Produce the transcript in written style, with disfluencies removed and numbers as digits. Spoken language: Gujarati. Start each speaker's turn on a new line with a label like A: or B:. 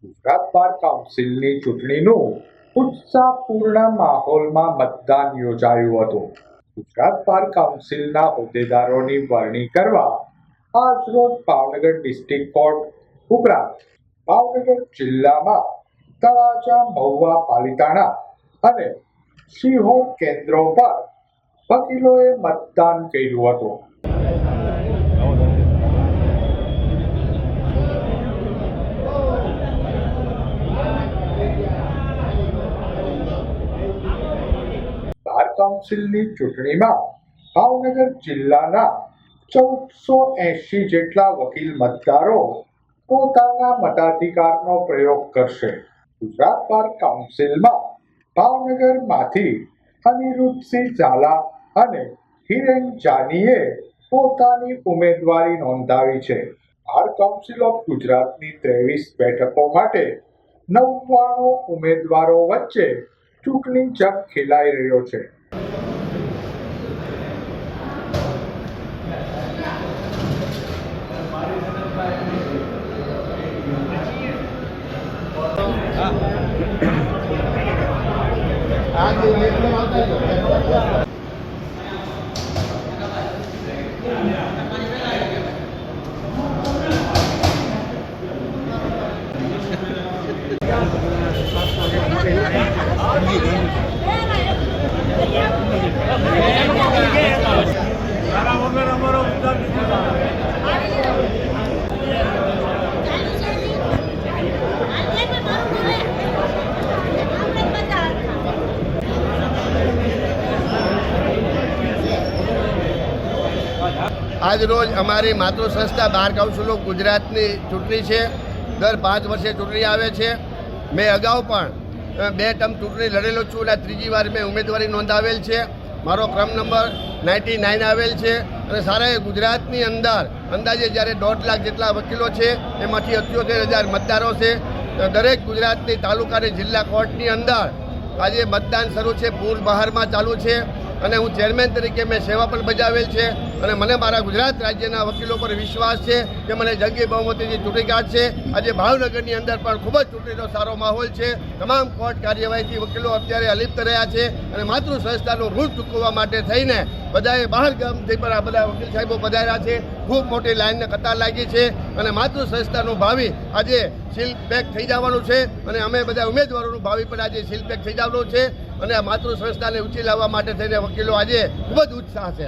A: ગુજરાત બાર કાઉન્સિલની ચૂંટણીનું ઉત્સાહપૂર્ણ માહોલમાં મતદાન યોજાયું હતું. ગુજરાત બાર કાઉન્સિલના હોદ્દેદારોની વરણી કરવા આજરોજ ભાવનગર ડિસ્ટ્રિક્ટ કોર્ટ ઉપરાંત ભાવનગર જિલ્લામાં તળાજા, મહુવા, પાલિતાણા અને શિહોર કેન્દ્રો પર વકીલોએ મતદાન કર્યું હતું. બાર કાઉન્સિલની ચૂંટણીમાં ભાવનગર જિલ્લાના 1480 જેટલા વકીલ મતદારો પોતાના મતાધિકારનો પ્રયોગ કરશે. ગુજરાત બાર કાઉન્સિલમાં ભાવનગરમાંથી અનિરુદ્ધસિંહ ઝાલા અને હિરેન જાનીએ પોતાની ઉમેદવારી નોંધાવી છે. બાર કાઉન્સિલ ઓફ ગુજરાતની 23 બેઠકો માટે 99 ઉમેદવારો વચ્ચે ચૂંટણી જંગ ખેલાઈ રહ્યો છે.
B: આજ રોજ અમારી માતૃ સંસ્થા બાર કાઉન્સિલ ઓફ ગુજરાતની ચૂંટણી છે. દર 5 વર્ષે ચૂંટણી આવે છે. મેં અગાઉ પણ 2 ટર્મ ચૂંટણી લડેલો છું અને ત્રીજી વાર મેં ઉમેદવારી નોંધાવેલ છે. મારો ક્રમ નંબર 99 આવેલ છે અને સારા ગુજરાતની અંદર અંદાજે જ્યારે 1.5 લાખ જેટલા વકીલો છે, એમાંથી 78,000 મતદારો છે. દરેક ગુજરાતની તાલુકા અને જિલ્લા કોર્ટની અંદર આજે મતદાન શરૂ છે. પૂર બહારમાં ચાલુ છે અને હું ચેરમેન તરીકે મેં સેવા પણ બજાવેલ છે અને મને મારા ગુજરાત રાજ્યના વકીલો પર વિશ્વાસ છે કે મને જંગી બહુમતીથી ચૂંટી કાઢશે. આજે ભાવનગરની અંદર પણ ખૂબ જ ચૂંટણીનો સારો માહોલ છે. તમામ કોર્ટ કાર્યવાહીથી વકીલો અત્યારે અલિપ્ત રહ્યા છે અને માતૃ સંસ્થાનું ઋણ ચૂકવવા માટે થઈને બધાએ બહાર ગામથી પણ આ બધા વકીલ સાહેબો પધાર્યા છે. ખૂબ મોટી લાઈનને કતાર લાગી છે અને માતૃ સંસ્થાનું ભાવિ આજે સીલ પેક થઈ જવાનું છે અને અમે બધા ઉમેદવારોનું ભાવિ પણ આજે સીલ પેક થઈ જવાનું છે અને આ માતૃ સંસ્થાને ઊંચી લાવવા માટે થઈને વકીલો આજે ખૂબ જ ઉત્સાહ છે.